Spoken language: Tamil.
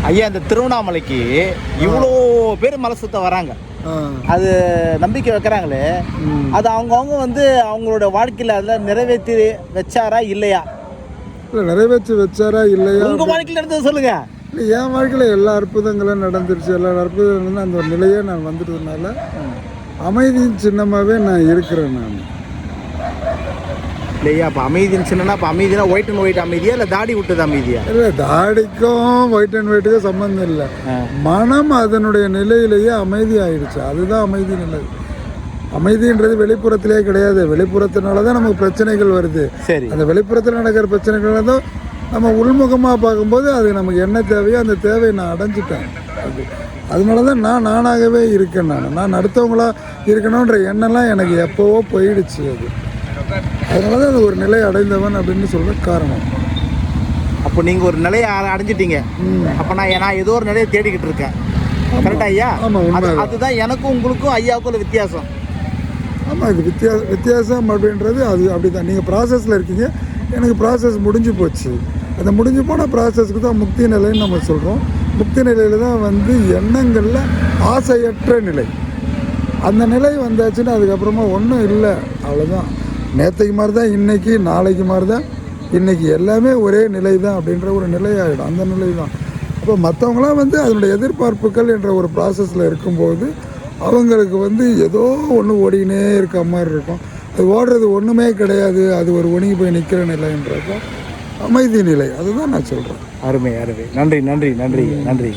ஐயா இந்த திருவண்ணாமலைக்கு இவ்வளோ பேர் மலை சுத்த வராங்க, அது நம்பிக்கை வைக்கிறாங்களே, அது அவங்கவுங்க வந்து அவங்களோட வாழ்க்கையில் அதில் நிறைவேற்றி வச்சாரா இல்லையா? இல்லை நிறைவேற்றி வச்சாரா இல்லையா? உங்கள் வாழ்க்கையில் நடந்தது சொல்லுங்க. இல்லை என் வாழ்க்கையில் எல்லா அற்புதங்களும் நடந்துருச்சு. எல்லா அற்புதங்களும் அந்த ஒரு நிலையே நான் வந்துட்டதுனால அமைதியின் சின்னமாகவே நான் இருக்கிறேன். நான் இல்லையா? அப்போ அமைதின்னு சின்னனா, அப்போ அமைதினா ஒயிட் அண்ட் ஒயிட் அமைதியா இல்லை தாடி விட்டது அமைதியா? இல்லை தாடிக்கும் ஒயிட் அண்ட் ஒயிட்டுக்கும் சம்மந்தம் இல்லை. மனம் அதனுடைய நிலையிலேயே அமைதி ஆயிடுச்சு. அதுதான் அமைதி நிலை. அமைதின்றது வெளிப்புறத்திலே கிடையாது. வெளிப்புறத்தினால தான் நமக்கு பிரச்சனைகள் வருது. சரி, அந்த வெளிப்புறத்தில் நடக்கிற பிரச்சனைகள் தான் நம்ம உள்முகமாக பார்க்கும்போது அது நமக்கு என்ன தேவையோ அந்த தேவையை நான் அடைஞ்சிட்டேன். அதனால தான் நான் நானாகவே இருக்கேன். நான் அடுத்தவங்களா இருக்கணுன்ற எண்ணம்லாம் எனக்கு எப்போவோ போயிடுச்சு. அதனால தான் அது ஒரு நிலை அடைந்தவன் அப்படின்னு சொல்கிற காரணம். அப்போ நீங்கள் ஒரு நிலையை அடைஞ்சிட்டீங்க. அப்போ நான் ஏதோ ஒரு நிலையை தேடிக்கிட்டு இருக்கேன். கரெக்டா ஐயா? ஆமாம், அதுதான் எனக்கும் உங்களுக்கும் ஐயாவுக்கும் வித்தியாசம். ஆமாம், இது வித்தியாசம் அப்படின்றது அது அப்படி தான். நீங்கள் ப்ராசஸில் இருக்கீங்க, எனக்கு ப்ராசஸ் முடிஞ்சு போச்சு. அந்த முடிஞ்சு போன ப்ராசஸ்க்கு தான் முக்தி நிலைன்னு நம்ம சொல்கிறோம். முக்தி நிலையில் தான் வந்து எண்ணங்களில் ஆசையற்ற நிலை. அந்த நிலை வந்தாச்சுன்னா அதுக்கப்புறமா ஒன்றும் இல்லை, அவ்வளோதான். நேற்றைக்கு மாதிரி தான் இன்றைக்கி, நாளைக்கு மாதிரி தான் இன்றைக்கி, எல்லாமே ஒரே நிலை தான் அப்படின்ற ஒரு நிலை ஆகிடும். அந்த நிலை தான். அப்போ மற்றவங்களாம் வந்து அதனுடைய எதிர்பார்ப்புகள் என்ற ஒரு ப்ராசஸில் இருக்கும்போது அவங்களுக்கு வந்து ஏதோ ஒன்று ஓடிக்கினே இருக்க மாதிரி இருக்கும். அது ஓடுறது ஒன்றுமே கிடையாது, அது ஒரு ஒடுங்கி போய் நிற்கிற நிலைன்றப்போ அமைதி நிலை. அதுதான் நான் சொல்கிறேன். அருமை அருமை. நன்றி நன்றி நன்றி நன்றி.